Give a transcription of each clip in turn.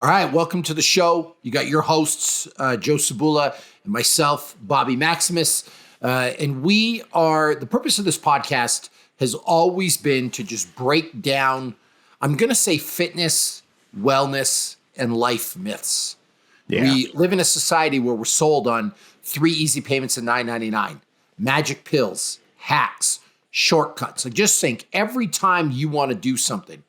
All right, welcome to the show. You got your hosts, Joe Cebula and myself, Bobby Maximus. And the purpose of this podcast has always been to just break down, I'm going to say fitness, wellness, and life myths. Yeah. We live in a society where we're sold on 3 easy payments of $9.99, magic pills, hacks, shortcuts. So just think every time you want to do something,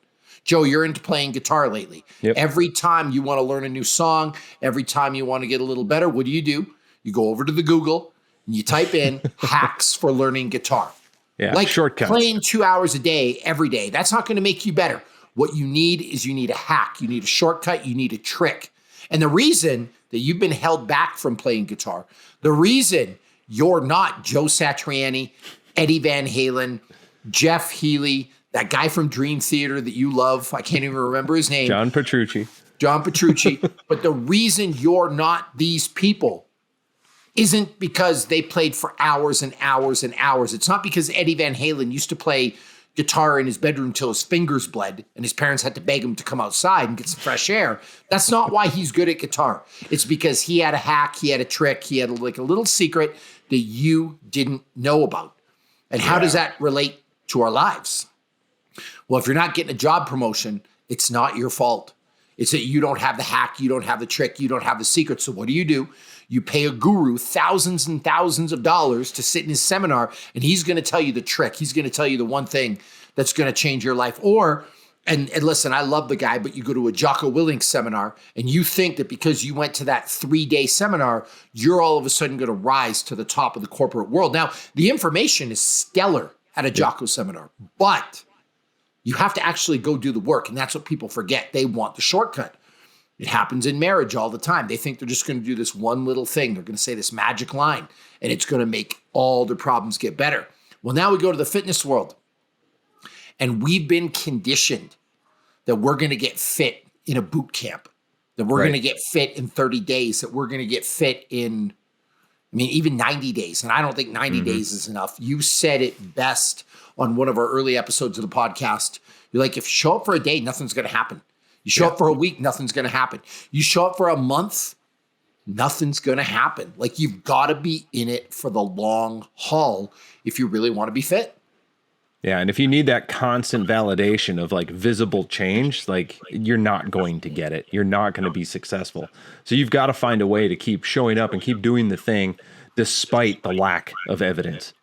Joe, you're into playing guitar lately. Yep. Every time you want to learn a new song, every time you want to get a little better, what do? You go over to the Google and you type in hacks for learning guitar. Yeah, like shortcuts. Playing 2 hours a day, every day. That's not going to make you better. What you need is you need a hack. You need a shortcut. You need a trick. And the reason that you've been held back from playing guitar, the reason you're not Joe Satriani, Eddie Van Halen, Jeff Healey, that guy from Dream Theater that you love, I can't even remember his name. John Petrucci. But the reason you're not these people isn't because they played for hours and hours and hours. It's not because Eddie Van Halen used to play guitar in his bedroom till his fingers bled and his parents had to beg him to come outside and get some fresh air. That's not why he's good at guitar. It's because he had a hack, he had a trick, he had a little secret that you didn't know about. And how does that relate to our lives? Well, if you're not getting a job promotion, it's not your fault. It's that you don't have the hack, you don't have the trick, you don't have the secret. So what do? You pay a guru thousands and thousands of dollars to sit in his seminar, and he's going to tell you the trick. He's going to tell you the one thing that's going to change your life. Or, and listen, I love the guy, but you go to a Jocko Willink seminar, and you think that because you went to that 3-day seminar, you're all of a sudden going to rise to the top of the corporate world. Now, the information is stellar at a Jocko seminar, but you have to actually go do the work, and that's what people forget. They want the shortcut. It happens in marriage all the time. They think they're just going to do this one little thing. They're going to say this magic line, and it's going to make all their problems get better. Well, now we go to the fitness world, and we've been conditioned that we're going to get fit in a boot camp, that we're going to get fit in 30 days, that we're going to get fit in, even 90 days. And I don't think 90 days is enough. You said it best on one of our early episodes of the podcast. You're like, if you show up for a day, nothing's going to happen. You show up for a week, nothing's going to happen. You show up for a month, nothing's going to happen. Like, you've got to be in it for the long haul if you really want to be fit. Yeah, and if you need that constant validation of visible change, you're not going to get it. You're not going to be successful. So you've got to find a way to keep showing up and keep doing the thing despite the lack of evidence.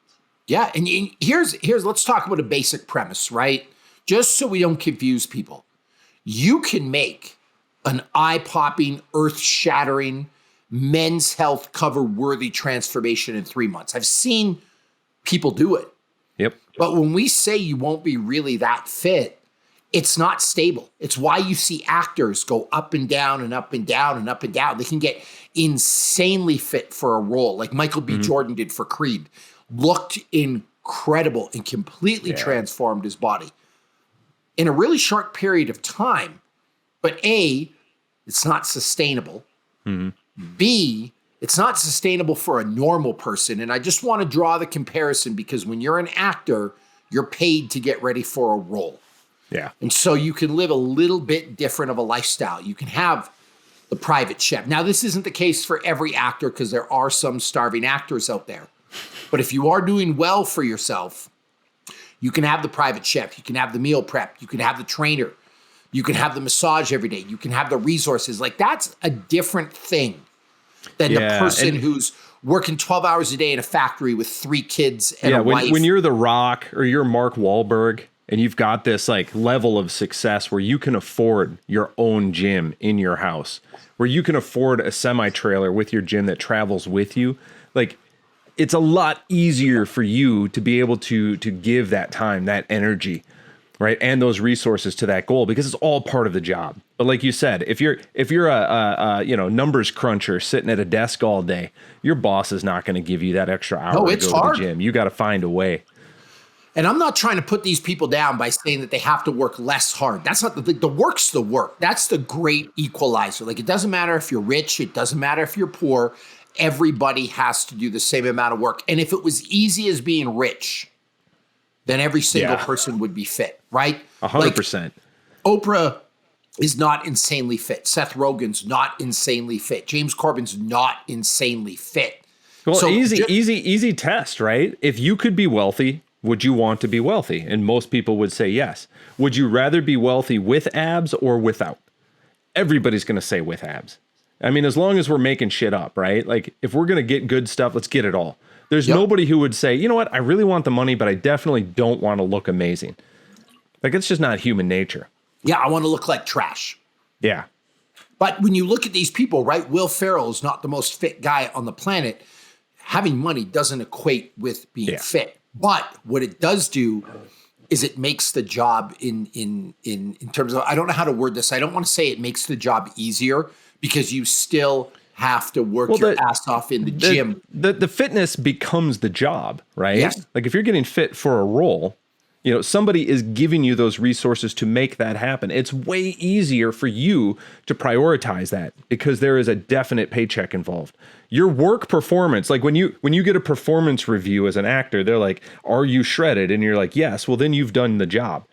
Yeah, and here's let's talk about a basic premise, right? Just so we don't confuse people. You can make an eye-popping, earth-shattering, men's health cover-worthy transformation in 3 months. I've seen people do it. Yep. But when we say you won't be really that fit, it's not stable. It's why you see actors go up and down and up and down and up and down. They can get insanely fit for a role, like Michael B. Jordan did for Creed. Looked incredible and completely transformed his body in a really short period of time. But A, it's not sustainable. B, it's not sustainable for a normal person. And I just want to draw the comparison because when you're an actor, you're paid to get ready for a role. Yeah. And so you can live a little bit different of a lifestyle. You can have the private chef. Now, this isn't the case for every actor because there are some starving actors out there. But if you are doing well for yourself, you can have the private chef, you can have the meal prep, you can have the trainer, you can have the massage every day, you can have the resources. That's a different thing than the person who's working 12 hours a day in a factory with 3 kids and a wife. When you're The Rock or you're Mark Wahlberg and you've got this level of success where you can afford your own gym in your house, where you can afford a semi-trailer with your gym that travels with you, it's a lot easier for you to be able to give that time, that energy, right, and those resources to that goal because it's all part of the job. But like you said, if you're a numbers cruncher sitting at a desk all day, your boss is not going to give you that extra hour to go to the gym. You got to find a way. And I'm not trying to put these people down by saying that they have to work less hard. That's not the work's the work. That's the great equalizer. It doesn't matter if you're rich. It doesn't matter if you're poor. Everybody has to do the same amount of work. And if it was easy as being rich, then every single person would be fit, right? 100%. Oprah is not insanely fit. Seth Rogen's not insanely fit. James Corbin's not insanely fit. Well, So easy test, right? If you could be wealthy, would you want to be wealthy? And most people would say yes. Would you rather be wealthy with abs or without? Everybody's going to say with abs. I mean, as long as we're making shit up, right? Like, if we're going to get good stuff, let's get it all. There's nobody who would say, you know what, I really want the money, but I definitely don't want to look amazing. Like, it's just not human nature. Yeah, I want to look like trash. Yeah. But when you look at these people, right, Will Ferrell is not the most fit guy on the planet. Having money doesn't equate with being fit. But what it does do is it makes the job in terms of, I don't know how to word this. I don't want to say it makes the job easier because you still have to work your ass off in the gym. The fitness becomes the job, right? Yes. Like if you're getting fit for a role, you know, somebody is giving you those resources to make that happen. It's way easier for you to prioritize that because there is a definite paycheck involved. Your work performance, like when you get a performance review as an actor, they're like, "Are you shredded?" And you're like, "Yes." Well, then you've done the job.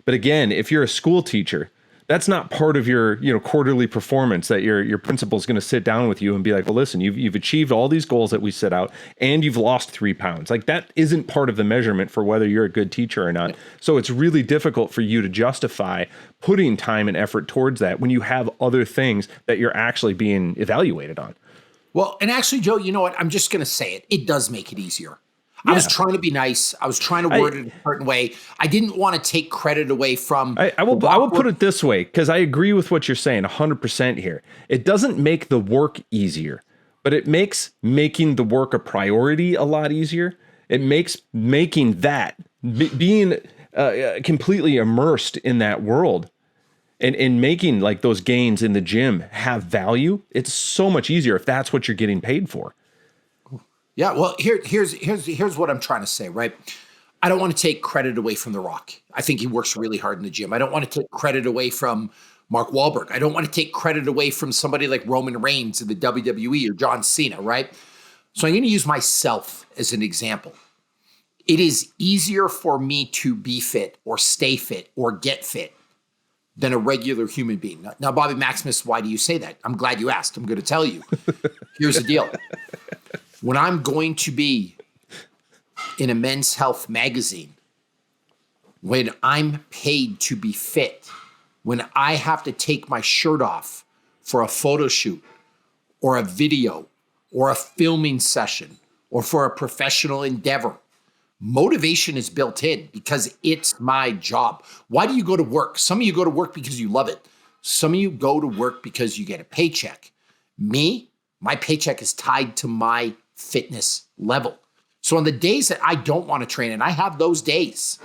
But again, if you're a school teacher, that's not part of your, you know, quarterly performance that your principal is going to sit down with you and be like, well, listen, you've achieved all these goals that we set out and you've lost 3 pounds. Like that isn't part of the measurement for whether you're a good teacher or not. So it's really difficult for you to justify putting time and effort towards that when you have other things that you're actually being evaluated on. Well, and actually, Joe, you know what? I'm just going to say it. It does make it easier. I was trying to be nice. I was trying to word it a certain way. I didn't want to take credit away from. I will put it this way, because I agree with what you're saying 100% here. It doesn't make the work easier, but it makes making the work a priority a lot easier. It makes making that being completely immersed in that world and making like those gains in the gym have value. It's so much easier if that's what you're getting paid for. Yeah, well, here's what I'm trying to say, right? I don't want to take credit away from The Rock. I think he works really hard in the gym. I don't want to take credit away from Mark Wahlberg. I don't want to take credit away from somebody like Roman Reigns in the WWE or John Cena, right? So I'm going to use myself as an example. It is easier for me to be fit or stay fit or get fit than a regular human being. Now, Bobby Maximus, why do you say that? I'm glad you asked. I'm going to tell you. Here's the deal. When I'm going to be in a Men's Health magazine, when I'm paid to be fit, when I have to take my shirt off for a photo shoot or a video or a filming session or for a professional endeavor, motivation is built in because it's my job. Why do you go to work? Some of you go to work because you love it. Some of you go to work because you get a paycheck. Me, my paycheck is tied to my fitness level. So on the days that I don't want to train, and I have those days,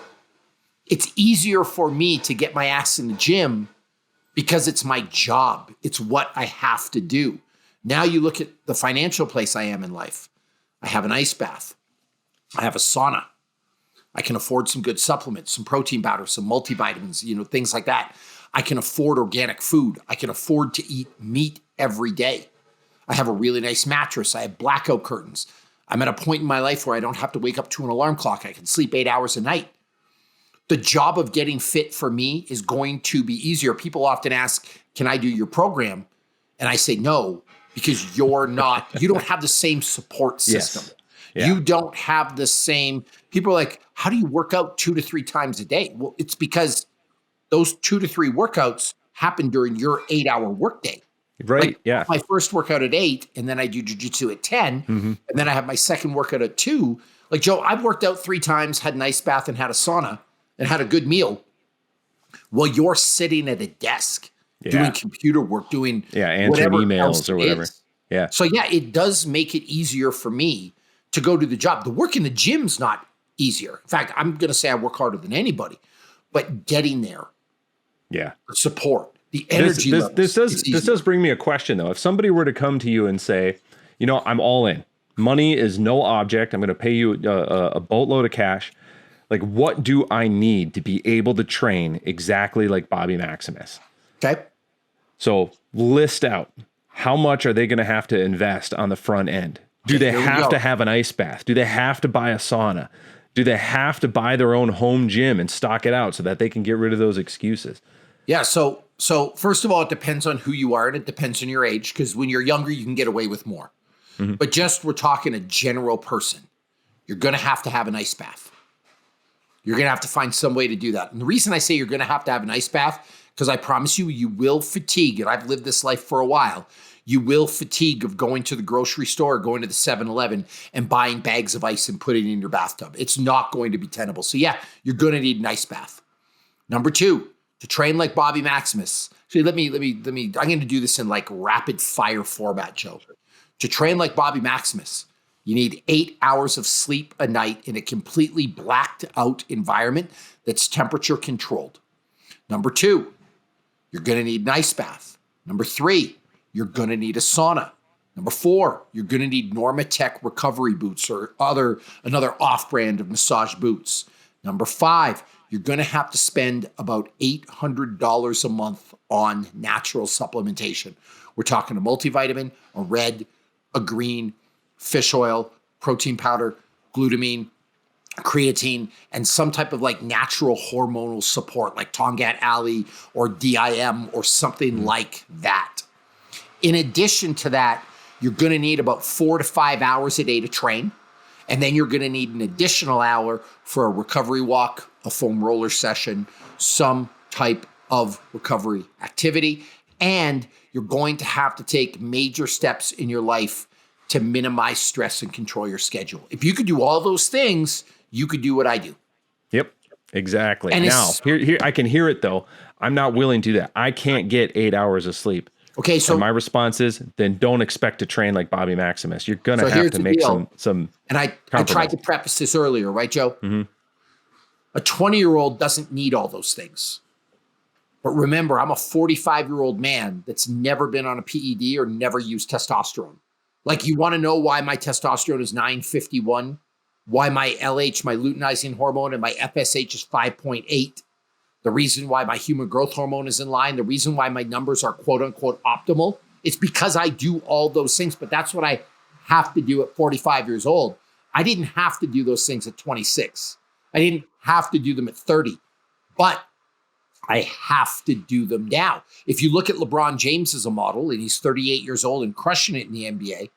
it's easier for me to get my ass in the gym because it's my job. It's what I have to do. Now you look at the financial place I am in life. I have an ice bath. I have a sauna. I can afford some good supplements, some protein powder, some multivitamins, you know, things like that. I can afford organic food. I can afford to eat meat every day. I have a really nice mattress. I have blackout curtains. I'm at a point in my life where I don't have to wake up to an alarm clock. I can sleep 8 hours a night. The job of getting fit for me is going to be easier. People often ask, can I do your program? And I say no, because you don't have the same support system. Yes. Yeah. You don't have the same, people are like, how do you work out 2 to 3 times a day? Well, it's because those 2 to 3 workouts happen during your 8-hour workday. Right. Like, yeah. My first workout at 8, and then I do jujitsu at 10, and then I have my second workout at 2. Like, Joe, I've worked out 3 times, had an ice bath, and had a sauna, and had a good meal while you're sitting at a desk doing computer work, doing answering emails or whatever. Yeah. So it does make it easier for me to go to the job. The work in the gym's not easier. In fact, I'm going to say I work harder than anybody, but getting there, the support. The energy this does bring me a question, though. If somebody were to come to you and say, you know, I'm all in. Money is no object. I'm going to pay you a boatload of cash. Like, what do I need to be able to train exactly like Bobby Maximus? Okay. So list out, how much are they going to have to invest on the front end? Do they have to have an ice bath? Do they have to buy a sauna? Do they have to buy their own home gym and stock it out so that they can get rid of those excuses? Yeah. So So first of all, it depends on who you are and it depends on your age, because when you're younger, you can get away with more. But just we're talking a general person. You're going to have an ice bath. You're going to have to find some way to do that. And the reason I say you're going to have an ice bath, because I promise you, you will fatigue. And I've lived this life for a while. You will fatigue of going to the grocery store or going to the 7-Eleven and buying bags of ice and putting it in your bathtub. It's not going to be tenable. So yeah, you're going to need an ice bath. Number 2, to train like Bobby Maximus. So I'm going to do this in like rapid fire format, Joe. To train like Bobby Maximus, you need 8 hours of sleep a night in a completely blacked out environment that's temperature controlled. Number 2, you're going to need an ice bath. Number 3, you're going to need a sauna. Number 4, you're going to need Normatec recovery boots or another off-brand of massage boots. Number 5, you're going to have to spend about $800 a month on natural supplementation. We're talking a multivitamin, a red, a green, fish oil, protein powder, glutamine, creatine, and some type of like natural hormonal support like Tongat Ali or DIM or something like that. In addition to that, you're going to need about 4 to 5 hours a day to train. And then you're going to need an additional hour for a recovery walk, a foam roller session, some type of recovery activity. And you're going to have to take major steps in your life to minimize stress and control your schedule. If you could do all those things, you could do what I do. Yep, exactly. And now, here I can hear it though. I'm not willing to do that. I can't get 8 hours of sleep. Okay, so and my response is, then don't expect to train like Bobby Maximus. You're going to have to make some. And I tried to preface this earlier, right, Joe? A 20-year-old doesn't need all those things. But remember, I'm a 45-year-old man that's never been on a PED or never used testosterone. Like, you want to know why my testosterone is 951? Why my LH, my luteinizing hormone, and my FSH is 5.8? The reason why my human growth hormone is in line, the reason why my numbers are quote unquote optimal, it's because I do all those things, but that's what I have to do at 45 years old. I didn't have to do those things at 26. I didn't have to do them at 30, but I have to do them now. If you look at LeBron James as a model, and he's 38 years old and crushing it in the NBA,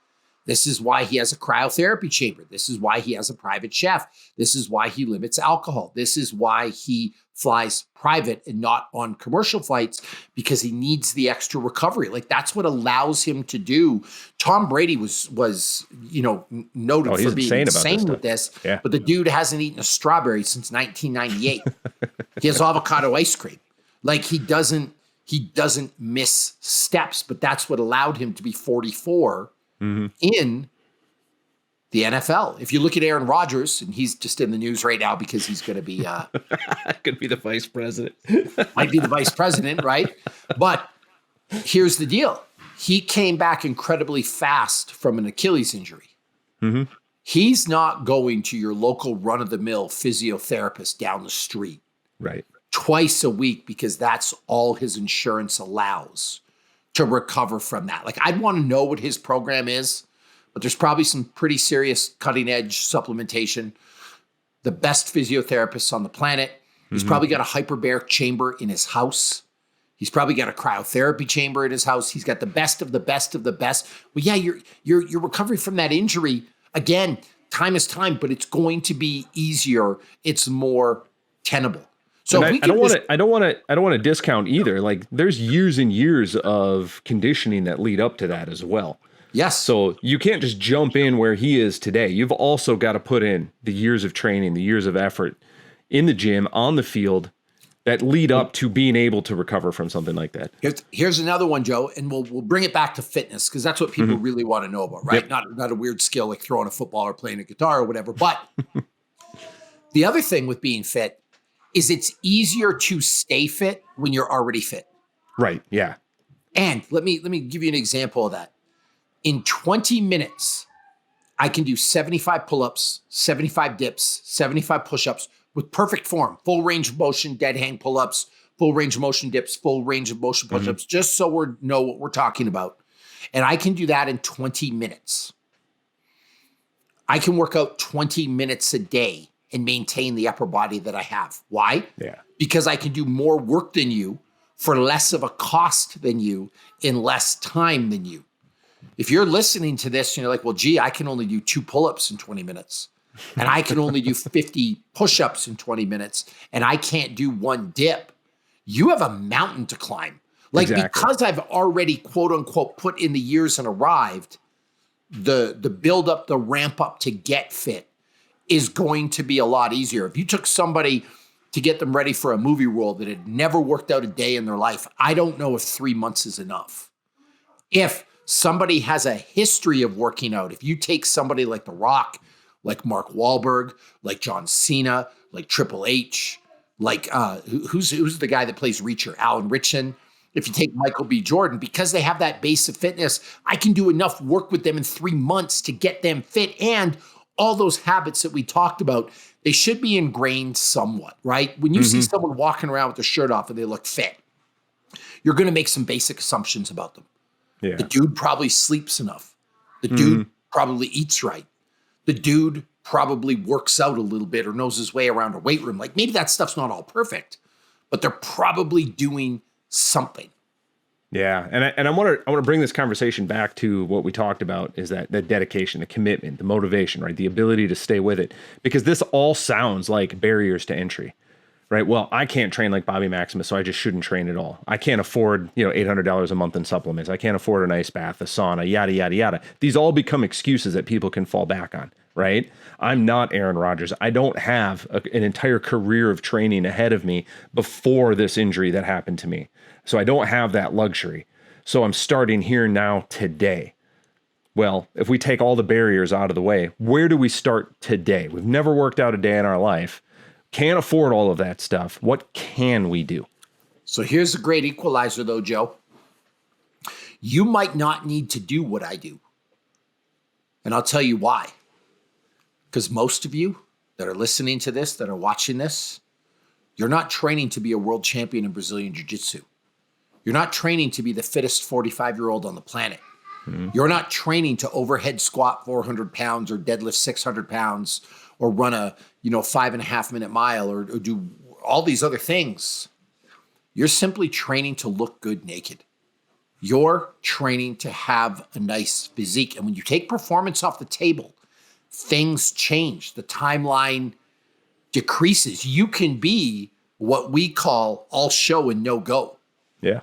this is why he has a cryotherapy chamber. This is why he has a private chef. This is why he limits alcohol. This is why he flies private and not on commercial flights, because he needs the extra recovery. Like, that's what allows him to do. Tom Brady was noted for being insane with this, yeah. But the dude hasn't eaten a strawberry since 1998. He has avocado ice cream. Like, he doesn't miss steps, but that's what allowed him to be 44 in the NFL. If you look at Aaron Rodgers, and he's just in the news right now because he's going to be could be the vice president. Might be the vice president, right? But here's the deal. He came back incredibly fast from an Achilles injury. He's not going to your local run-of-the-mill physiotherapist down the street twice a week because that's all his insurance allows to recover from that. Like, I'd want to know what his program is, but there's probably some pretty serious cutting-edge supplementation. The best physiotherapists on the planet. He's probably got a hyperbaric chamber in his house. He's probably got a cryotherapy chamber in his house. He's got the best of the best of the best. Well, yeah, you're recovering from that injury. Again, time is time, but it's going to be easier. It's more tenable. So I don't want to discount either. Like, there's years and years of conditioning that lead up to that as well. Yes. So you can't just jump in where he is today. You've also got to put in the years of training, the years of effort in the gym, on the field, that lead up to being able to recover from something like that. Here's another one, Joe, and we'll bring it back to fitness, because that's what people really want to know about, right? Yep. Not a weird skill like throwing a football or playing a guitar or whatever. But the other thing with being fit is it's easier to stay fit when you're already fit. Right. Yeah. And let me give you an example of that. In 20 minutes, I can do 75 pull-ups, 75 dips, 75 push-ups with perfect form, full range of motion, dead hang pull-ups, full range of motion dips, full range of motion push-ups, just so we know what we're talking about. And I can do that in 20 minutes. I can work out 20 minutes a day and maintain the upper body that I have. Why? Yeah. Because I can do more work than you for less of a cost than you in less time than you. If you're listening to this and you're like, well, gee, I can only do 2 pull-ups in 20 minutes and I can only do 50 push-ups in 20 minutes and I can't do 1 dip, you have a mountain to climb. Like, exactly. Because I've already, quote unquote, put in the years and arrived, the build up, the ramp up to get fit is going to be a lot easier. If you took somebody to get them ready for a movie role that had never worked out a day in their life, I don't know if 3 months is enough. If somebody has a history of working out, if you take somebody like The Rock, like Mark Wahlberg, like John Cena, like Triple H, like who's the guy that plays Reacher, Alan Ritchson. If you take Michael B. Jordan, because they have that base of fitness, I can do enough work with them in 3 months to get them fit. And all those habits that we talked about, they should be ingrained somewhat, right? When you see someone walking around with their shirt off and they look fit, you're going to make some basic assumptions about them. Yeah. The dude probably sleeps enough. The dude probably eats right. The dude probably works out a little bit or knows his way around a weight room. Like, maybe that stuff's not all perfect, but they're probably doing something. Yeah. And I want to bring this conversation back to what we talked about, is that dedication, the commitment, the motivation, right? The ability to stay with it, because this all sounds like barriers to entry, right? Well, I can't train like Bobby Maximus, so I just shouldn't train at all. I can't afford, $800 a month in supplements. I can't afford an ice bath, a sauna, yada, yada, yada. These all become excuses that people can fall back on, right? I'm not Aaron Rodgers. I don't have an entire career of training ahead of me before this injury that happened to me. So I don't have that luxury. So I'm starting here now today. Well, if we take all the barriers out of the way, where do we start today? We've never worked out a day in our life. Can't afford all of that stuff. What can we do? So here's a great equalizer though, Joe. You might not need to do what I do. And I'll tell you why. Because most of you that are listening to this, that are watching this, you're not training to be a world champion in Brazilian Jiu-Jitsu. You're not training to be the fittest 45-year-old on the planet. You're not training to overhead squat 400 pounds or deadlift 600 pounds or run a 5.5 minute mile or do all these other things. You're simply training to look good naked. You're training to have a nice physique. And when you take performance off the table, things change. The timeline decreases. You can be what we call all show and no go. Yeah.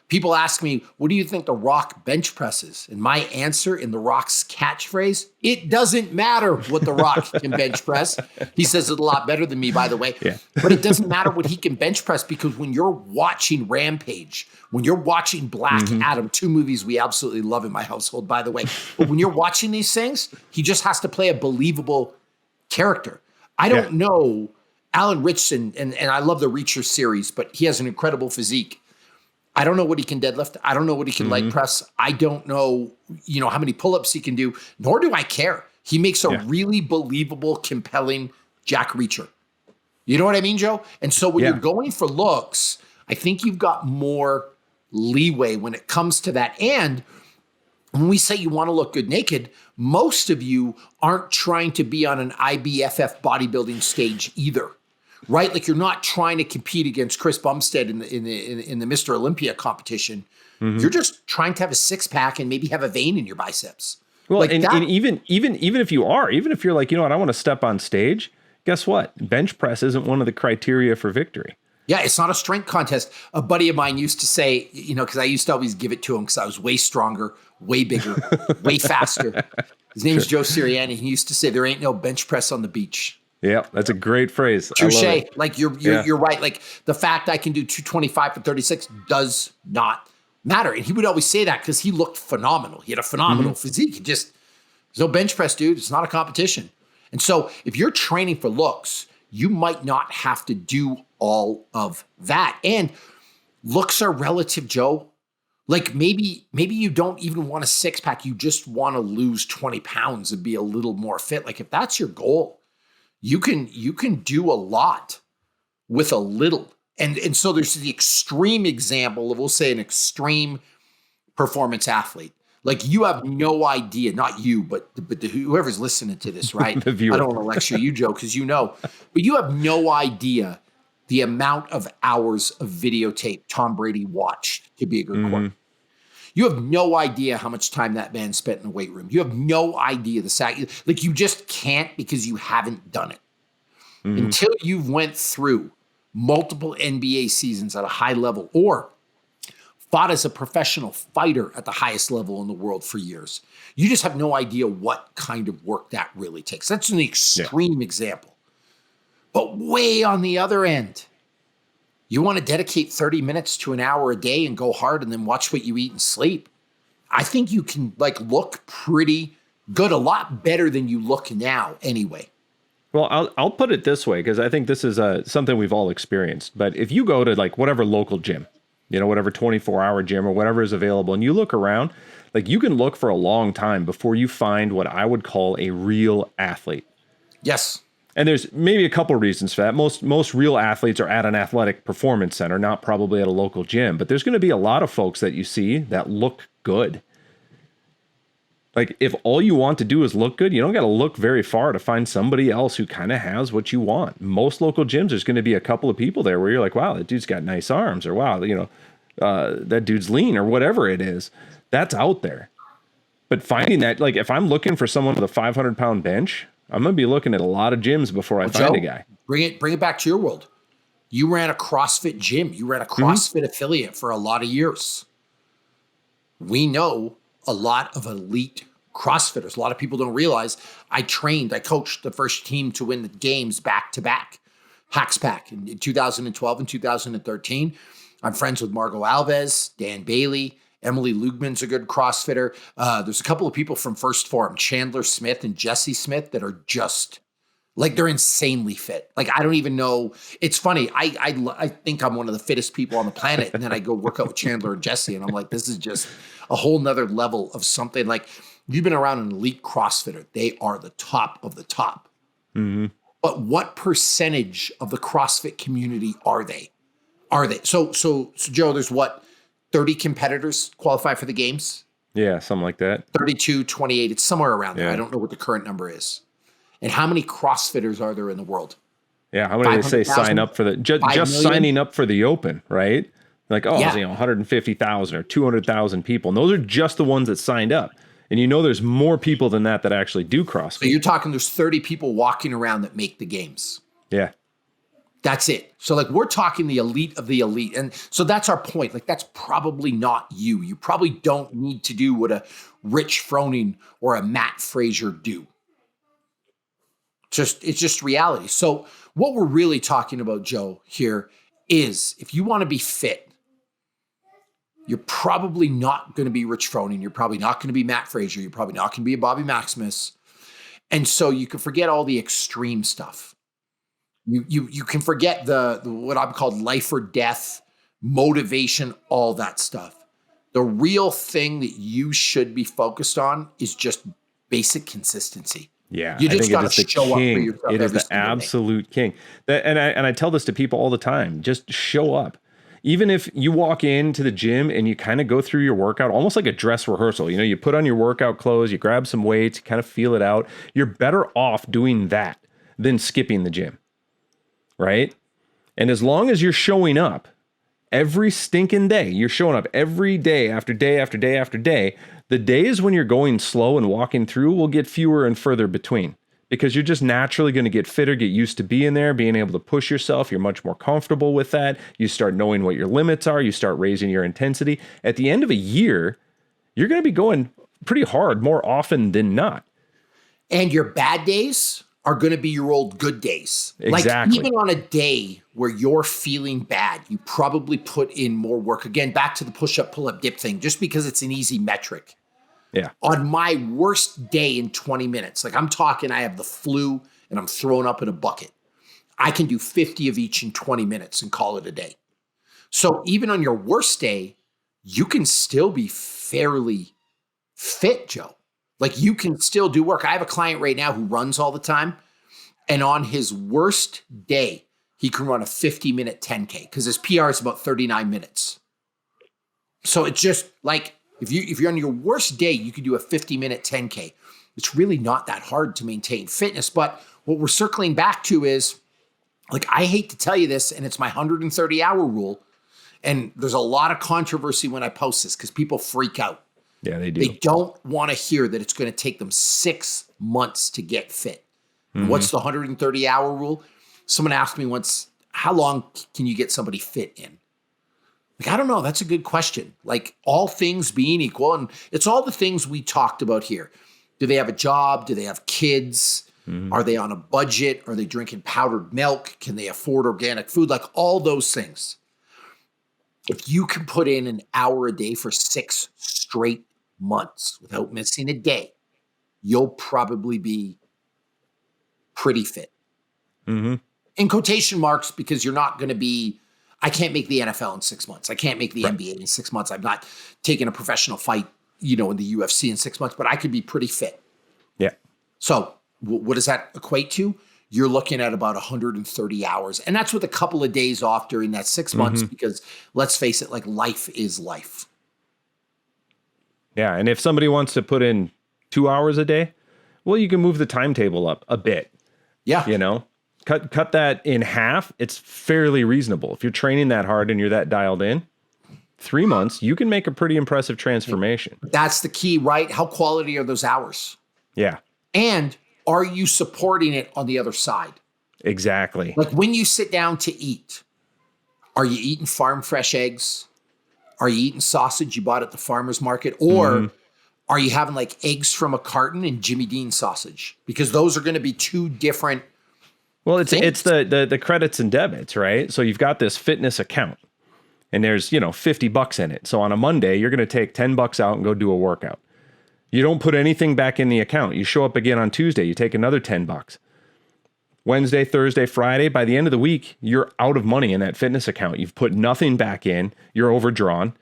People ask me, what do you think The Rock bench presses? And my answer in The Rock's catchphrase, it doesn't matter what The Rock can bench press. He says it a lot better than me, by the way. Yeah. But it doesn't matter what he can bench press, because when you're watching Rampage, when you're watching Black Adam, 2 movies we absolutely love in my household, by the way. But when you're watching these things, he just has to play a believable character. I don't know Alan Ritchson, and I love the Reacher series, but he has an incredible physique. I don't know what he can deadlift. I don't know what he can leg press. I don't know, how many pull-ups he can do, nor do I care. He makes a really believable, compelling Jack Reacher. You know what I mean, Joe? And so when you're going for looks, I think you've got more leeway when it comes to that. And when we say you want to look good naked, most of you aren't trying to be on an IBFF bodybuilding stage either. Right? Like, you're not trying to compete against Chris Bumstead in the Mr. Olympia competition. You're just trying to have a 6-pack and maybe have a vein in your biceps. Well, like, and even if you are, even if you're like, I want to step on stage, guess what? Bench press isn't one of the criteria for victory. Yeah, it's not a strength contest. A buddy of mine used to say, because I used to always give it to him because I was way stronger, way bigger, way faster. His name is Joe Sirianni. He used to say, there ain't no bench press on the beach. Yeah, that's a great phrase. Touche. Like, you're right. Like, the fact I can do 225 for 36 does not matter. And he would always say that because he looked phenomenal. He had a phenomenal physique. There's no bench press, dude. It's not a competition. And so if you're training for looks, you might not have to do all of that. And looks are relative, Joe. Like, maybe you don't even want a 6-pack. You just want to lose 20 pounds and be a little more fit. Like, if that's your goal, you can do a lot with a little. And so there's the extreme example of, we'll say, an extreme performance athlete. Like, you have no idea, not you, but whoever's listening to this, right? The viewer. I don't want to lecture you, Joe, because but you have no idea the amount of hours of videotape Tom Brady watched to be a good quarterback. You have no idea how much time that man spent in the weight room. You have no idea the sack. Like, you just can't, because you haven't done it. Until you've went through multiple NBA seasons at a high level, or fought as a professional fighter at the highest level in the world for years. You just have no idea what kind of work that really takes. That's an extreme example. But way on the other end, you want to dedicate 30 minutes to an hour a day and go hard and then watch what you eat and sleep. I think you can look pretty good, a lot better than you look now anyway. Well, I'll put it this way, because I think this is something we've all experienced. But if you go to whatever local gym, whatever 24-hour gym or whatever is available, and you look around, you can look for a long time before you find what I would call a real athlete. Yes. And there's maybe a couple of reasons for that. Most real athletes are at an athletic performance center, not probably at a local gym. But there's going to be a lot of folks that you see that look good. If all you want to do is look good, you don't got to look very far to find somebody else who kind of has what you want. Most local gyms, there's going to be a couple of people there where you're like, wow, that dude's got nice arms, or wow, that dude's lean, or whatever it is. That's out there. But finding that, if I'm looking for someone with a 500-pound bench, I'm going to be looking at a lot of gyms before I find a guy. Bring it back to your world. You ran a CrossFit gym. You ran a CrossFit affiliate for a lot of years. We know a lot of elite CrossFitters. A lot of people don't realize I coached the first team to win the games back-to-back. Hackspack in 2012 and 2013. I'm friends with Margot Alves, Dan Bailey, Emily Lugman's a good CrossFitter. There's a couple of people from First Form, Chandler Smith and Jesse Smith, that are just they're insanely fit. I don't even know. It's funny. I think I'm one of the fittest people on the planet. And then I go work out with Chandler and Jesse. And I'm like, this is just a whole nother level of something. You've been around an elite CrossFitter. They are the top of the top. But what percentage of the CrossFit community are they? So Joe, there's 30 competitors qualify for the games? Yeah, something like that. 32, 28. It's somewhere around there. I don't know what the current number is. And how many CrossFitters are there in the world? Yeah, how many they say sign up for the just signing up for the Open, right? 150,000 or 200,000 people. And those are just the ones that signed up. And there's more people than that actually do CrossFit. So you're talking there's 30 people walking around that make the games. Yeah. That's it. So we're talking the elite of the elite. And so that's our point. That's probably not you. You probably don't need to do what a Rich Froning or a Matt Frazier do. It's just reality. So what we're really talking about, Joe, here is if you want to be fit, you're probably not going to be Rich Froning. You're probably not going to be Matt Frazier. You're probably not going to be a Bobby Maximus. And so you can forget all the extreme stuff. You can forget the what I'm called life or death, motivation, all that stuff. The real thing that you should be focused on is just basic consistency. Yeah, you just got to show up for yourself. It is the absolute king. And I tell this to people all the time. Just show up. Even if you walk into the gym and you kind of go through your workout, almost like a dress rehearsal, you put on your workout clothes, you grab some weights, you kind of feel it out. You're better off doing that than skipping the gym, right? And as long as you're showing up every stinking day, you're showing up every day after day after day after day, the days when you're going slow and walking through will get fewer and further between. Because you're just naturally going to get fitter, get used to being there, being able to push yourself. You're much more comfortable with that. You start knowing what your limits are. You start raising your intensity. At the end of a year, you're going to be going pretty hard more often than not. And your bad days are going to be your old good days. Exactly. Even on a day where you're feeling bad, you probably put in more work. Again, back to the push-up, pull-up, dip thing, just because it's an easy metric. Yeah. On my worst day in 20 minutes, I'm talking, I have the flu and I'm thrown up in a bucket. I can do 50 of each in 20 minutes and call it a day. So even on your worst day, you can still be fairly fit, Joe. You can still do work. I have a client right now who runs all the time. And on his worst day, he can run a 50-minute 10K because his PR is about 39 minutes. So it's just if you're on your worst day, you can do a 50-minute 10K. It's really not that hard to maintain fitness. But what we're circling back to is Like, I hate to tell you this, and it's my 130-hour rule. And there's a lot of controversy when I post this because people freak out. Yeah, they do. They don't want to hear that it's going to take them 6 months to get fit. And what's the 130-hour rule? Someone asked me once, how long can you get somebody fit in? Like, I don't know. That's a good question. Like, all things being equal, and it's all the things we talked about here. Do they have a job? Do they have kids? Are they on a budget? Are they drinking powdered milk? Can they afford organic food? Like, all those things. If you can put in an hour a day for 6 straight months without missing a day, you'll probably be pretty fit. In quotation marks, because you're not going to be, I can't make the NFL in 6 months. I can't make the NBA in 6 months. I'm not taking a professional fight, in the UFC in 6 months, but I could be pretty fit. Yeah. So what does that equate to? You're looking at about 130 hours. And that's with a couple of days off during that 6 months, because let's face it, like, life is life. Yeah. And if somebody wants to put in 2 hours a day, well, you can move the timetable up a bit. Yeah. Cut that in half. It's fairly reasonable. If you're training that hard and you're that dialed in, 3 months, you can make a pretty impressive transformation. That's the key, right? How quality are those hours? Yeah. And are you supporting it on the other side? Exactly. Like, when you sit down to eat, are you eating farm fresh eggs? Are you eating sausage you bought at the farmer's market? Or are you having like eggs from a carton and Jimmy Dean sausage? Because those are going to be two different Well, things. it's the credits and debits, right? So you've got this fitness account and there's, $50 in it. So on a Monday, you're going to take $10 out and go do a workout. You don't put anything back in the account. You show up again on Tuesday, you take another $10. Wednesday, Thursday, Friday, by the end of the week, you're out of money in that fitness account. You've put nothing back in. You're overdrawn.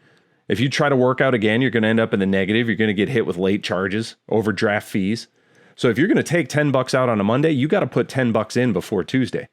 If you try to work out again, you're going to end up in the negative. You're going to get hit with late charges, overdraft fees. So if you're going to take $10 out on a Monday, you got to put $10 in before Tuesday.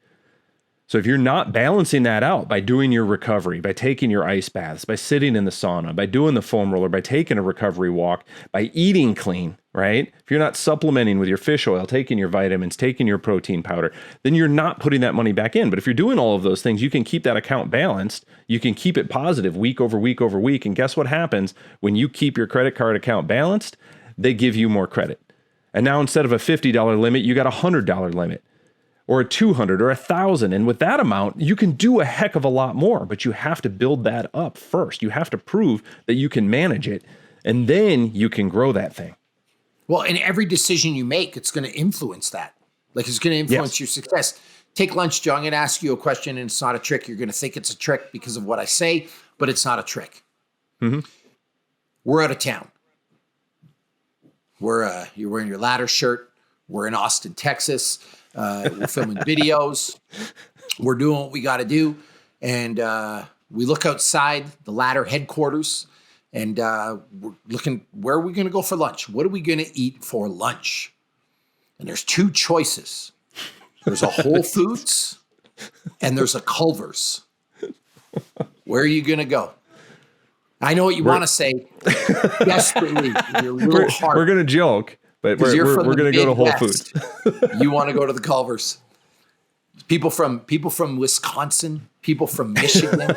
So if you're not balancing that out by doing your recovery, by taking your ice baths, by sitting in the sauna, by doing the foam roller, by taking a recovery walk, by eating clean, right? If you're not supplementing with your fish oil, taking your vitamins, taking your protein powder, then you're not putting that money back in. But if you're doing all of those things, you can keep that account balanced. You can keep it positive week over week over week. And guess what happens when you keep your credit card account balanced? They give you more credit. And now instead of a $50 limit, you got a $100 limit. Or a $200 or $1,000. And with that amount, you can do a heck of a lot more, but you have to build that up first. You have to prove that you can manage it, and then you can grow that thing. Well, and every decision you make, it's going to influence that. Like, it's going to influence your success. Take lunch, Joe. I'm going to ask you a question, and it's not a trick. You're going to think it's a trick because of what I say, but it's not a trick. We're out of town. You're wearing your ladder shirt. We're in Austin, Texas. We're filming videos. We're doing what we got to do. And we look outside the ladder headquarters, and we're looking, where are we going to go for lunch? What are we going to eat for lunch? And there's two choices. There's a Whole Foods and there's a Culver's. Where are you going to go? I know what you want to say. Desperately. You're a little hard. We're going to joke. But we're going to go to Whole Foods. You want to go to the Culver's. People from Wisconsin, people from Michigan,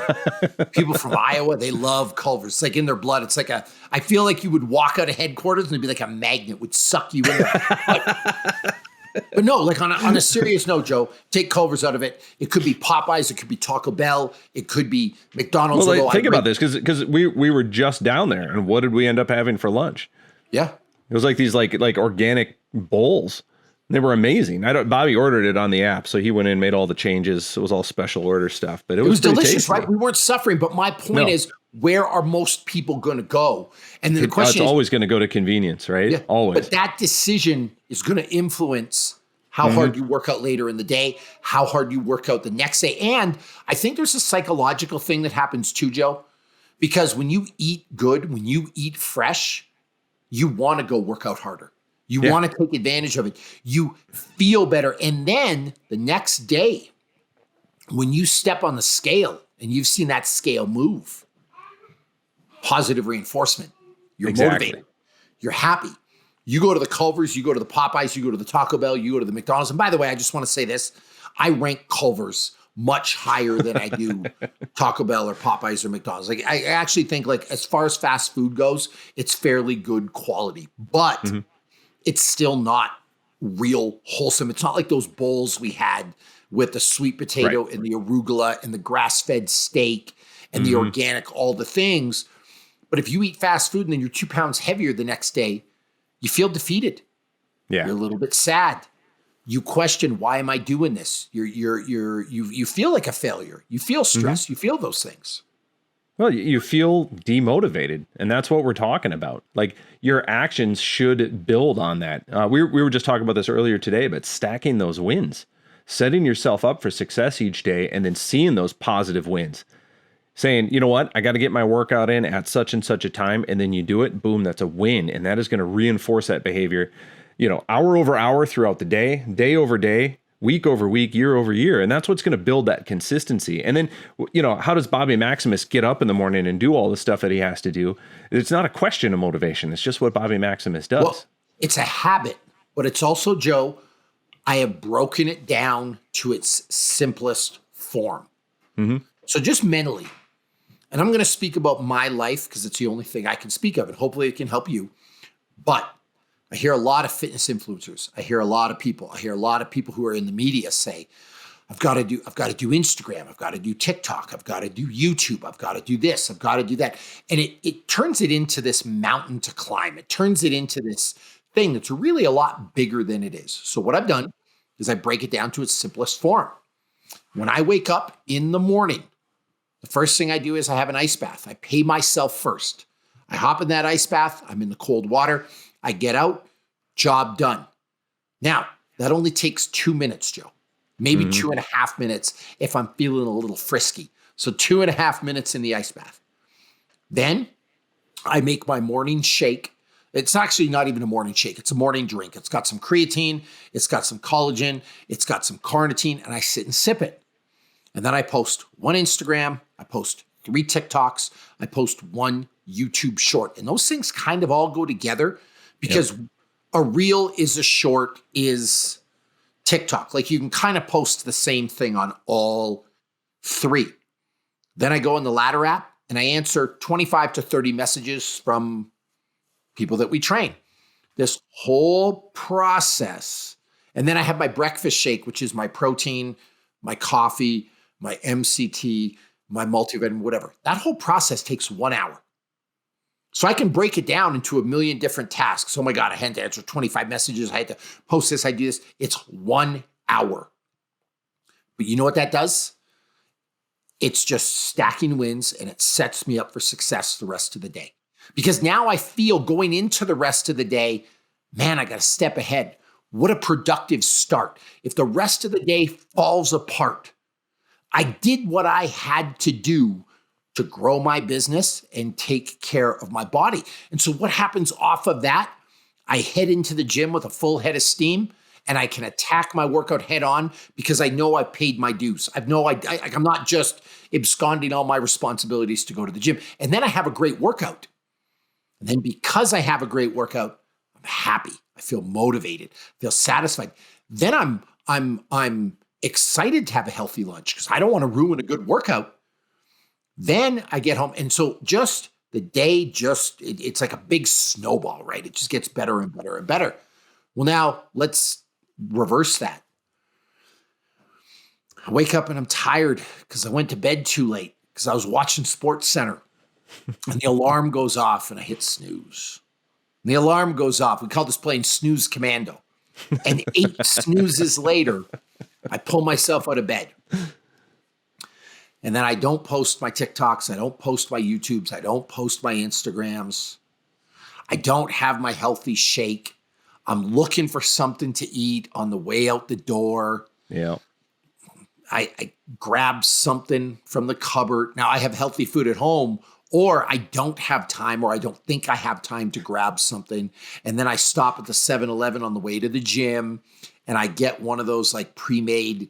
people from Iowa, they love Culver's. It's like in their blood. It's like I feel like you would walk out of headquarters and it'd be like a magnet would suck you in there. But no, like on a serious note, Joe, take Culver's out of it. It could be Popeyes. It could be Taco Bell. It could be McDonald's. Well, think about this, because we were just down there, and what did we end up having for lunch? Yeah. It was like these like organic bowls. They were amazing. Bobby ordered it on the app, so he went in and made all the changes. It was all special order stuff, but it was delicious, tasty. Right? We weren't suffering, but my point is, where are most people going to go? And then the question is, always going to go to convenience, right? Yeah, always. But that decision is going to influence how hard you work out later in the day, how hard you work out the next day. And I think there's a psychological thing that happens too, Joe, because when you eat good, when you eat fresh, you want to go work out harder. You want to take advantage of it. You feel better. And then the next day, when you step on the scale and you've seen that scale move, positive reinforcement, you're motivated, you're happy, You go to the Culver's, you go to the Popeyes, you go to the Taco Bell, you go to the McDonald's. And by the way, I just want to say this. I rank Culver's much higher than I do Taco Bell or Popeyes or McDonald's. Like I actually think like as far as fast food goes, it's fairly good quality, but it's still not real wholesome. It's not like those bowls we had with the sweet potato and the arugula and the grass-fed steak and the organic, all the things. But if you eat fast food and then you're 2 pounds heavier the next day, you feel defeated. Yeah. You're a little bit sad. You question, why am I doing this? You feel like a failure. You feel stress. You feel those things. Well, you feel demotivated, and that's what we're talking about. Like your actions should build on that. We were just talking about this earlier today, but stacking those wins, setting yourself up for success each day, and then seeing those positive wins. Saying, you know what, I got to get my workout in at such and such a time, and then you do it, boom, that's a win. And that is going to reinforce that behavior, hour over hour throughout the day, day over day, week over week, year over year. And that's what's going to build that consistency. And then, how does Bobby Maximus get up in the morning and do all the stuff that he has to do? It's not a question of motivation. It's just what Bobby Maximus does. Well, it's a habit, but it's also, Joe, I have broken it down to its simplest form. So just mentally, and I'm going to speak about my life because it's the only thing I can speak of, and hopefully it can help you. But I hear a lot of fitness influencers. I hear a lot of people. I hear a lot of people who are in the media say, I've got to do Instagram. I've got to do TikTok. I've got to do YouTube. I've got to do this. I've got to do that. And it turns it into this mountain to climb. It turns it into this thing that's really a lot bigger than it is. So what I've done is I break it down to its simplest form. When I wake up in the morning, the first thing I do is I have an ice bath. I pay myself first. I hop in that ice bath. I'm in the cold water. I get out, job done. Now, that only takes 2 minutes, Joe. Maybe 2.5 minutes if I'm feeling a little frisky. So 2.5 minutes in the ice bath. Then I make my morning shake. It's actually not even a morning shake. It's a morning drink. It's got some creatine. It's got some collagen. It's got some carnitine. And I sit and sip it. And then I post one Instagram. I post 3 TikToks. I post 1 YouTube short. And those things kind of all go together because a reel is a short is TikTok. Like you can kind of post the same thing on all 3. Then I go in the Ladder app and I answer 25 to 30 messages from people that we train. This whole process. And then I have my breakfast shake, which is my protein, my coffee, my MCT, my multivitamin, whatever. That whole process takes 1 hour. So I can break it down into a million different tasks. Oh my God, I had to answer 25 messages. I had to post this, I do this. It's 1 hour. But you know what that does? It's just stacking wins and it sets me up for success the rest of the day. Because now I feel going into the rest of the day, man, I got to step ahead. What a productive start. If the rest of the day falls apart, I did what I had to do to grow my business and take care of my body. And so what happens off of that? I head into the gym with a full head of steam and I can attack my workout head on because I know I've paid my dues. I'm not just absconding all my responsibilities to go to the gym. And then I have a great workout. And then because I have a great workout, I'm happy. I feel motivated, I feel satisfied. Then I'm excited to have a healthy lunch because I don't want to ruin a good workout. Then I get home. And so just the day, it's like a big snowball, right? It just gets better and better and better. Well, now let's reverse that. I wake up and I'm tired because I went to bed too late because I was watching Sports Center and the alarm goes off and I hit snooze. And the alarm goes off. We call this playing snooze commando. And 8 snoozes later, I pull myself out of bed. And then I don't post my TikToks. I don't post my YouTubes. I don't post my Instagrams. I don't have my healthy shake. I'm looking for something to eat on the way out the door. Yeah. I grab something from the cupboard. Now I have healthy food at home, or I don't have time, or I don't think I have time to grab something. And then I stop at the 7-Eleven on the way to the gym and I get one of those like pre-made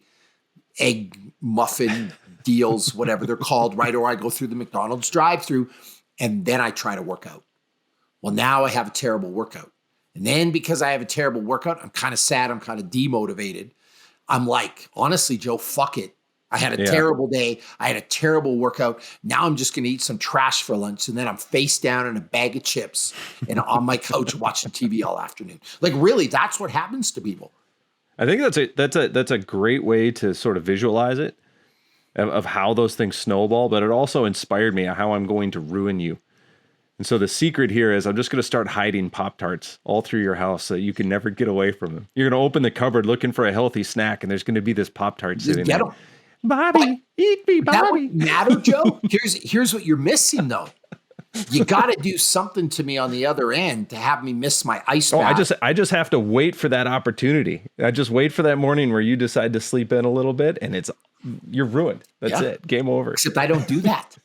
egg muffin deals, whatever they're called, right? Or I go through the McDonald's drive-through and then I try to work out. Well, now I have a terrible workout. And then because I have a terrible workout, I'm kind of sad. I'm kind of demotivated. I'm like, honestly, Joe, fuck it. I had a terrible day. I had a terrible workout. Now I'm just going to eat some trash for lunch. And then I'm face down in a bag of chips and on my couch watching TV all afternoon. Like, really, that's what happens to people. I think that's a great way to sort of visualize it of how those things snowball, but it also inspired me how I'm going to ruin you. And so the secret here is I'm just going to start hiding Pop-Tarts all through your house so you can never get away from them. You're going to open the cupboard looking for a healthy snack, and there's going to be this Pop-Tart sitting there. Bobby, eat me, Bobby. That would matter, Joe. Here's what you're missing, though. You got to do something to me on the other end to have me miss my ice bath. I just have to wait for that opportunity. I just wait for that morning where you decide to sleep in a little bit, and you're ruined. That's it. Game over. Except I don't do that.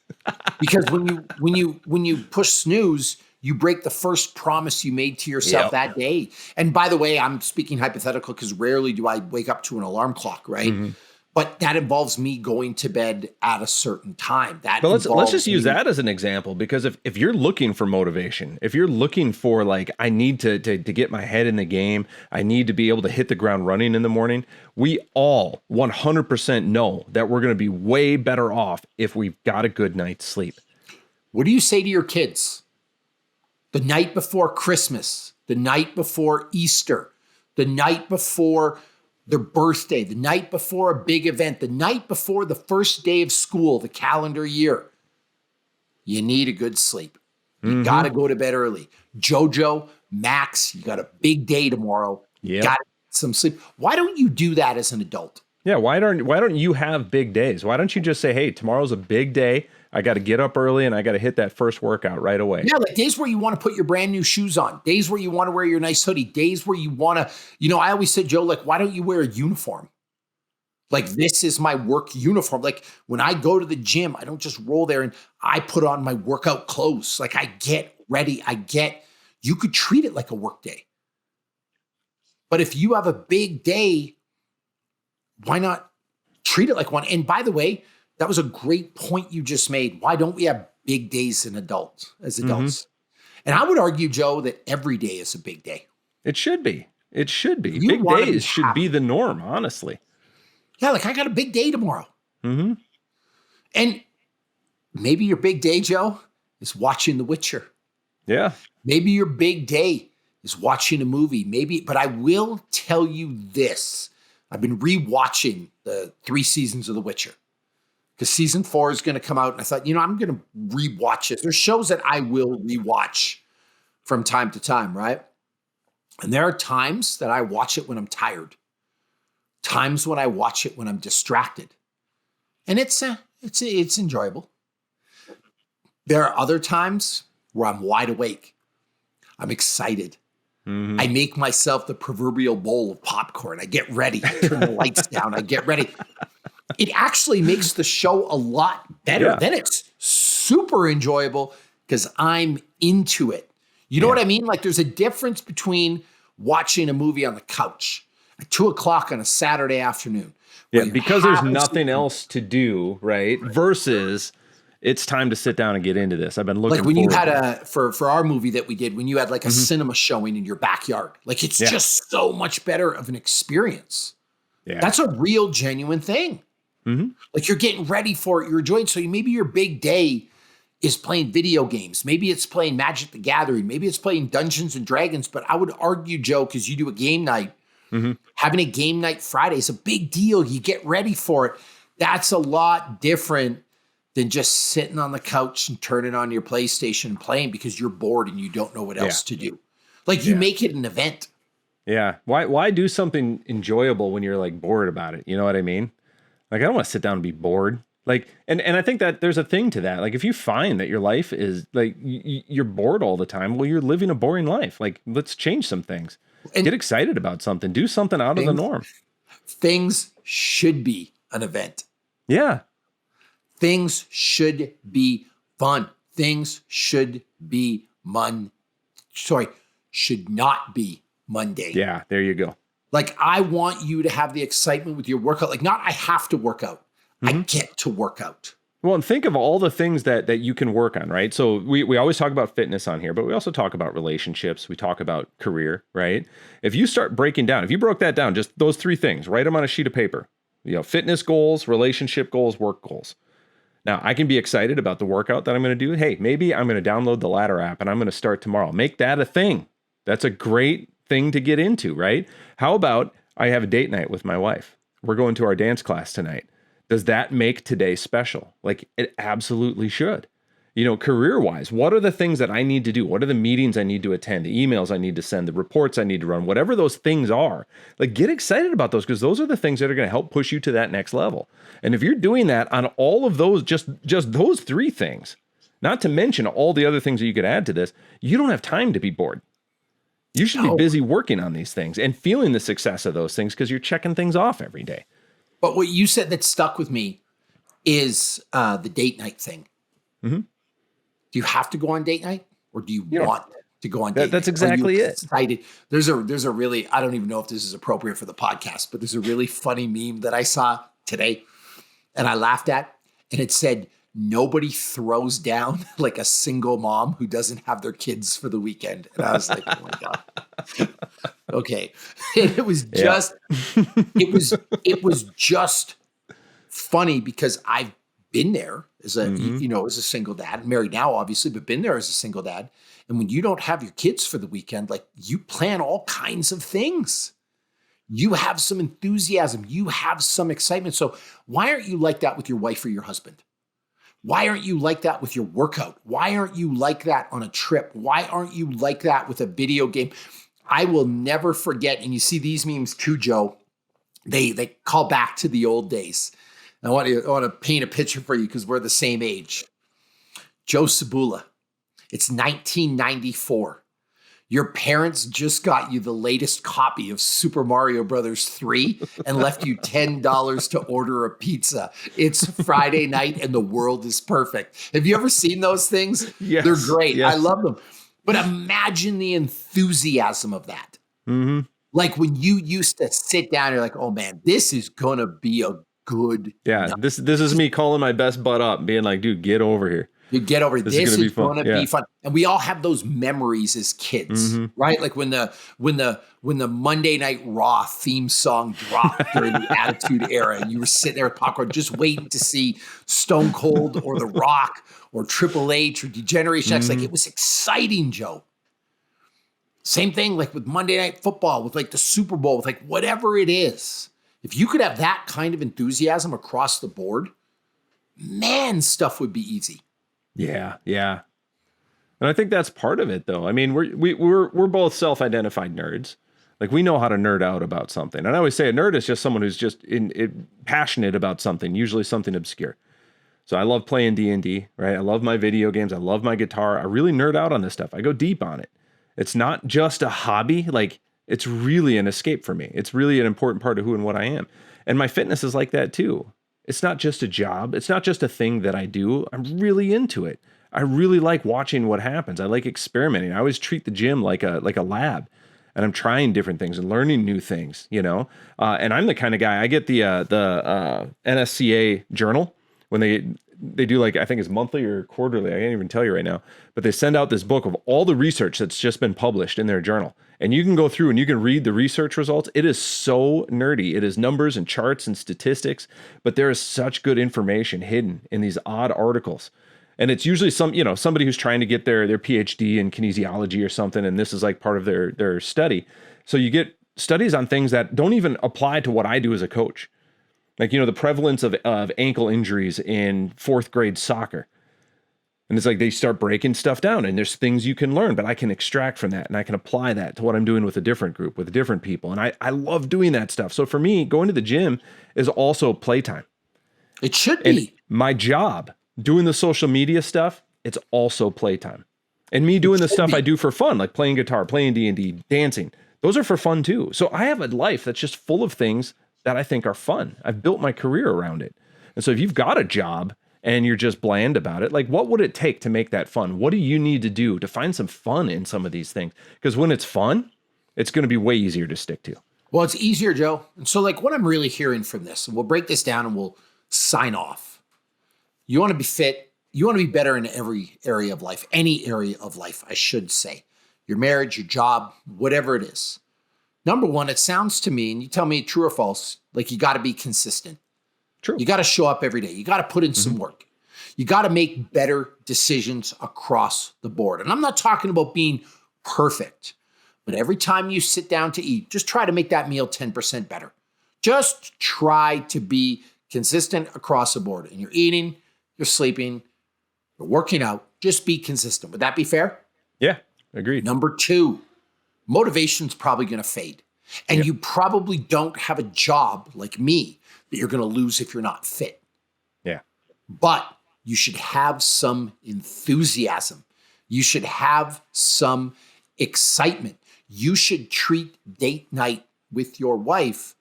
Because when you push snooze, you break the first promise you made to yourself that day. And by the way, I'm speaking hypothetical because rarely do I wake up to an alarm clock, right? Mm-hmm. But that involves me going to bed at a certain time. But let's just use that as an example, because if you're looking for motivation, if you're looking for like, I need to get my head in the game, I need to be able to hit the ground running in the morning, we all 100% know that we're going to be way better off if we've got a good night's sleep. What do you say to your kids? The night before Christmas, the night before Easter, the night before their birthday, the night before a big event, the night before the first day of school, the calendar year. You need a good sleep. You got to go to bed early. Jojo, Max, you got a big day tomorrow. You got to get some sleep. Why don't you do that as an adult? Yeah, why don't you have big days? Why don't you just say, hey, tomorrow's a big day. I got to get up early and I got to hit that first workout right away. Yeah, like days where you want to put your brand new shoes on, days where you want to wear your nice hoodie, days where you want to, I always said, Joe, like, why don't you wear a uniform? Like, this is my work uniform. Like, when I go to the gym, I don't just roll there and I put on my workout clothes. Like, I get ready. You could treat it like a work day. But if you have a big day, why not treat it like one? And by the way, that was a great point you just made. Why don't we have big days as adults? Mm-hmm. And I would argue, Joe, that every day is a big day. It should be. Big days should be the norm, honestly. Yeah, like I got a big day tomorrow. Mm-hmm. And maybe your big day, Joe, is watching The Witcher. Yeah. Maybe your big day is watching a movie. But I will tell you this. I've been rewatching the 3 seasons of The Witcher. Because season 4 is going to come out. And I thought, I'm going to rewatch it. There's shows that I will rewatch from time to time, right? And there are times that I watch it when I'm tired. Times when I watch it when I'm distracted. And it's enjoyable. There are other times where I'm wide awake. I'm excited. Mm-hmm. I make myself the proverbial bowl of popcorn. I get ready. I turn the lights down. I get ready. It actually makes the show a lot better. Yeah. Then it's super enjoyable because I'm into it. You know what I mean? Like there's a difference between watching a movie on the couch at 2:00 on a Saturday afternoon. Yeah, because there's nothing else to do, right? Versus it's time to sit down and get into this. I've been looking like when you had for our movie that we did, when you had like a cinema showing in your backyard, like it's just so much better of an experience. Yeah. That's a real genuine thing. Mm-hmm. Like you're getting ready for it, you're enjoying. So maybe your big day is playing video games. Maybe it's playing Magic the Gathering. Maybe it's playing Dungeons and Dragons. But I would argue, Joe, because you do a game night, having a game night Friday is a big deal. You get ready for it. That's a lot different than just sitting on the couch and turning on your PlayStation and playing because you're bored and you don't know what else to do. Like you make it an event. Yeah. Why do something enjoyable when you're like bored about it? You know what I mean? Like, I don't want to sit down and be bored. Like, and I think that there's a thing to that. Like, if you find that your life is like, you're bored all the time, well, you're living a boring life. Like, let's change some things. And get excited about something. Do something out of the norm. Things should be an event. Yeah. Things should be fun. Things should be should not be mundane. Yeah, there you go. Like, I want you to have the excitement with your workout. Like, not I have to work out. I get to work out. Well, and think of all the things that you can work on, right? So we always talk about fitness on here, but we also talk about relationships. We talk about career, right? If you start breaking down, if you broke that down, just those three things, write them on a sheet of paper. Fitness goals, relationship goals, work goals. Now, I can be excited about the workout that I'm going to do. Hey, maybe I'm going to download the Ladder app and I'm going to start tomorrow. Make that a thing. That's a great thing to get into, right? How about I have a date night with my wife? We're going to our dance class tonight. Does that make today special? Like, it absolutely should. Career-wise, what are the things that I need to do? What are the meetings I need to attend, the emails I need to send, the reports I need to run, whatever those things are? Like, get excited about those, because those are the things that are going to help push you to that next level. And if you're doing that on all of those, just those three things, not to mention all the other things that you could add to this, you don't have time to be bored. You should be busy working on these things and feeling the success of those things because you're checking things off every day. But what you said that stuck with me is the date night thing. Mm-hmm. Do you have to go on date night, or do you want to go on date night? That's exactly it. Excited? There's a really, I don't even know if this is appropriate for the podcast, but there's a really funny meme that I saw today and I laughed at, and it said, nobody throws down like a single mom who doesn't have their kids for the weekend. And I was like, oh my God. Okay. And it was just, it was just funny because I've been there as a, as a single dad. I'm married now, obviously, but been there as a single dad. And when you don't have your kids for the weekend, like, you plan all kinds of things. You have some enthusiasm. You have some excitement. So why aren't you like that with your wife or your husband? Why aren't you like that with your workout? Why aren't you like that on a trip? Why aren't you like that with a video game? I will never forget, and you see these memes too, Joe, they call back to the old days. I want to paint a picture for you because we're the same age. Joe Cebula. It's 1994. Your parents just got you the latest copy of Super Mario Brothers 3 and left you $10 to order a pizza. It's Friday night and the world is perfect. Have you ever seen those things? Yes, they're great. yes. I love them. But imagine the enthusiasm of that. Mm-hmm. Like when you used to sit down, you're like, oh man, this is going to be a good night. This is me calling my best butt up, being like, dude, get over here. You get over this is going to be fun. And we all have those memories as kids, right? Like when the Monday Night Raw theme song dropped during the Attitude Era, and you were sitting there with popcorn just waiting to see Stone Cold or The Rock or Triple H or Degeneration X. Like, it was exciting, Joe. Same thing like with Monday Night Football, with like the Super Bowl, with like whatever it is. If you could have that kind of enthusiasm across the board, man, stuff would be easy. Yeah. And I think that's part of it, though. I mean, we're both self-identified nerds. Like, we know how to nerd out about something. And I always say a nerd is just someone who's just passionate about something, usually something obscure. So I love playing D&D, right? I love my video games. I love my guitar. I really nerd out on this stuff. I go deep on it. It's not just a hobby. Like, it's really an escape for me. It's really an important part of who and what I am. And my fitness is like that, too. It's not just a job. It's not just a thing that I do. I'm really into it. I really like watching what happens. I like experimenting. I always treat the gym like a lab, and I'm trying different things and learning new things, And I'm the kind of guy, I get the NSCA journal when they do, like, I think it's monthly or quarterly. I can't even tell you right now, but they send out this book of all the research that's just been published in their journal. And you can go through and you can read the research results. It is so nerdy. It is numbers and charts and statistics, but there is such good information hidden in these odd articles. And it's usually somebody who's trying to get their PhD in kinesiology or something, and this is like part of their study. So you get studies on things that don't even apply to what I do as a coach. Like, the prevalence of ankle injuries in 4th grade soccer. And it's like they start breaking stuff down, and there's things you can learn, but I can extract from that and I can apply that to what I'm doing with a different group, with different people. And I love doing that stuff. So for me, going to the gym is also playtime. It should be. And my job, doing the social media stuff, it's also playtime. And me doing the stuff I do for fun, like playing guitar, playing D&D, dancing, those are for fun too. So I have a life that's just full of things that I think are fun. I've built my career around it. And so if you've got a job and you're just bland about it, like, what would it take to make that fun? What do you need to do to find some fun in some of these things? Because when it's fun, it's going to be way easier to stick to. Well, it's easier, Joe. And so, like, what I'm really hearing from this, and we'll break this down and we'll sign off. You want to be fit. You want to be better in every area of life, any area of life, I should say. Your marriage, your job, whatever it is. Number one, it sounds to me, and you tell me true or false, like you got to be consistent. True. You got to show up every day. You got to put in some work. You got to make better decisions across the board. And I'm not talking about being perfect, but every time you sit down to eat, just try to make that meal 10% better. Just try to be consistent across the board. And you're eating, you're sleeping, you're working out. Just be consistent. Would that be fair? Yeah, agreed. Number two, motivation's probably going to fade. And you probably don't have a job like me that you're going to lose if you're not fit. Yeah. But you should have some enthusiasm. You should have some excitement. You should treat date night with your wife.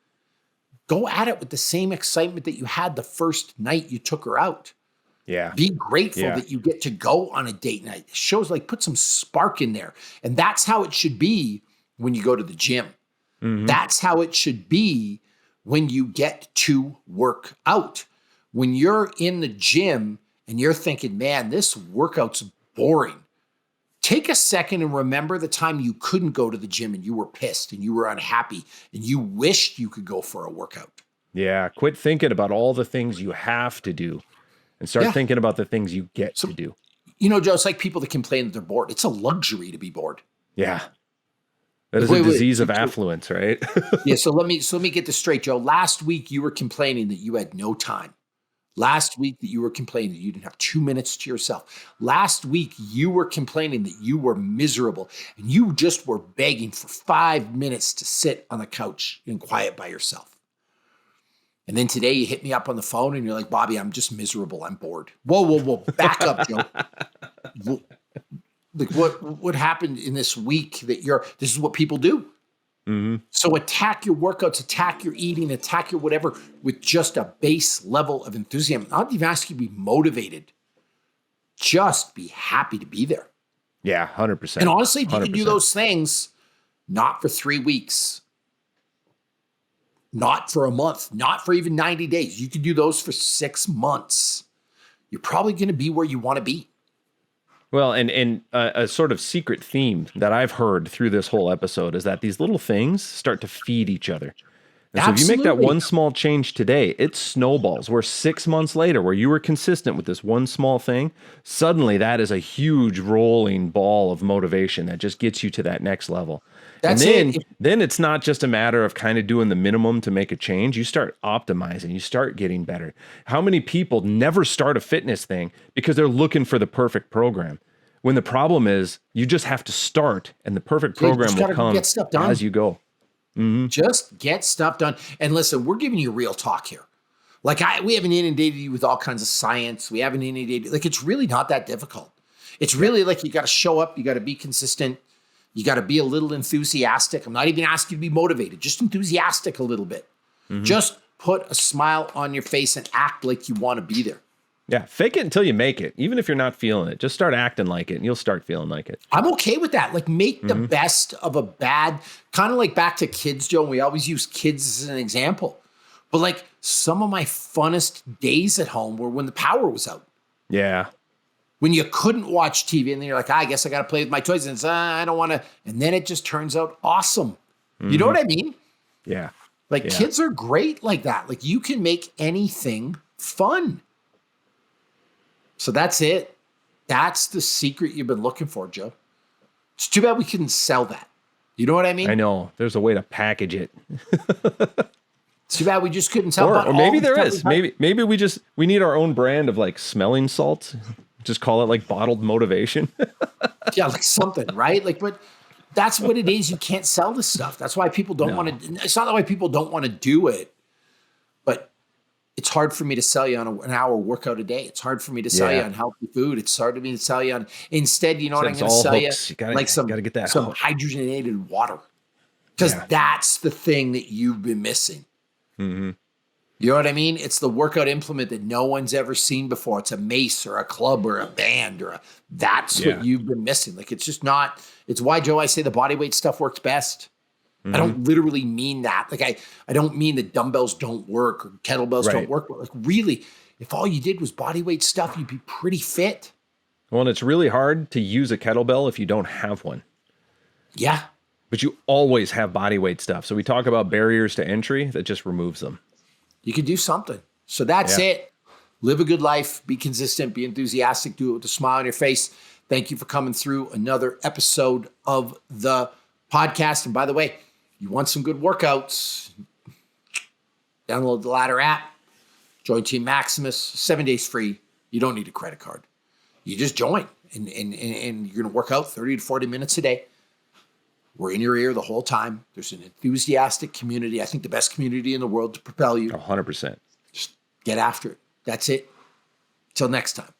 Go at it with the same excitement that you had the first night you took her out. Yeah. Be grateful that you get to go on a date night. It shows, like, put some spark in there. And that's how it should be when you go to the gym. That's how it should be when you get to work out. When you're in the gym and you're thinking, man, this workout's boring. Take a second and remember the time you couldn't go to the gym and you were pissed and you were unhappy and you wished you could go for a workout. Yeah. Quit thinking about all the things you have to do and start thinking about the things you get to do. You know, Joe, it's like people that complain that they're bored. It's a luxury to be bored. Yeah. That is a disease of affluence, right? Yeah. So let me get this straight, Joe. Last week you were complaining that you had no time. Last week that you were complaining that you didn't have 2 minutes to yourself. Last week you were complaining that you were miserable and you just were begging for 5 minutes to sit on the couch in quiet by yourself. And then today you hit me up on the phone and you're like, Bobby, I'm just miserable. I'm bored. Whoa. Back up, Joe. Like what happened in this week that this is what people do. So attack your workouts, attack your eating, attack your whatever with just a base level of enthusiasm. I'm not even asking you to be motivated. Just be happy to be there. Yeah, 100%. And honestly, if you 100%. can do those things, not for 3 weeks, not for a month, not for even 90 days, you could do those for 6 months. You're probably going to be where you want to be. Well, and a sort of secret theme that I've heard through this whole episode is that these little things start to feed each other. And so if you make that one small change today, it snowballs. Where 6 months later, where you were consistent with this one small thing, suddenly that is a huge rolling ball of motivation that just gets you to that next level. Then it's not just a matter of kind of doing the minimum to make a change. You start optimizing, you start getting better. How many people never start a fitness thing because they're looking for the perfect program? When the problem is you just have to start and the perfect program will come as you go. Just get stuff done. And listen, we're giving you real talk here. Like we haven't inundated you with all kinds of science. We haven't inundated, like it's really not that difficult. It's really like you got to show up, you got to be consistent. You got to be a little enthusiastic. I'm not even asking you to be motivated, just enthusiastic a little bit. Just put a smile on your face and act like you want to be there. Yeah, fake it until you make it. Even if you're not feeling it, just start acting like it and you'll start feeling like it. I'm okay with that. Like make the best of a bad, kind of like back to kids, Joe. We always use kids as an example. But like some of my funnest days at home were when the power was out. Yeah. When you couldn't watch TV and then you're like, I guess I got to play with my toys. And it's, I don't want to. And then it just turns out awesome. You know what I mean? Yeah. Like kids are great like that. Like you can make anything fun. So that's it. That's the secret you've been looking for, Joe. It's too bad we couldn't sell that. You know what I mean? I know. There's a way to package it. It's too bad we just couldn't sell or maybe there is. Maybe we need our own brand of like smelling salts. Just call it like bottled motivation. Yeah, like something, right? Like, but that's what it is. You can't sell this stuff. That's why people don't want to. It's not that why people don't want to do it, but it's hard for me to sell you on an hour workout a day. It's hard for me to sell you on healthy food. It's hard for me to sell you on. Instead, you know what I'm going to sell hooks. you? Gotta, like some hydrogenated water, because that's the thing that you've been missing. You know what I mean? It's the workout implement that no one's ever seen before. It's a mace or a club or a band that's what you've been missing. Like it's just not, it's why, Joe, I say the body weight stuff works best. I don't literally mean that. Like I don't mean that dumbbells don't work or kettlebells don't work. But like really, If all you did was body weight stuff, you'd be pretty fit. Well, and it's really hard to use a kettlebell if you don't have one. Yeah. But you always have body weight stuff. So we talk about barriers to entry, that just removes them. You can do something. So that's it. Live a good life. Be consistent. Be enthusiastic. Do it with a smile on your face. Thank you for coming through another episode of the podcast. And by the way, you want some good workouts, download the Ladder app, join Team Maximus, 7 days free. You don't need a credit card. You just join and you're going to work out 30 to 40 minutes a day. We're in your ear the whole time. There's an enthusiastic community. I think the best community in the world to propel you. 100%. Just get after it. That's it. Till next time.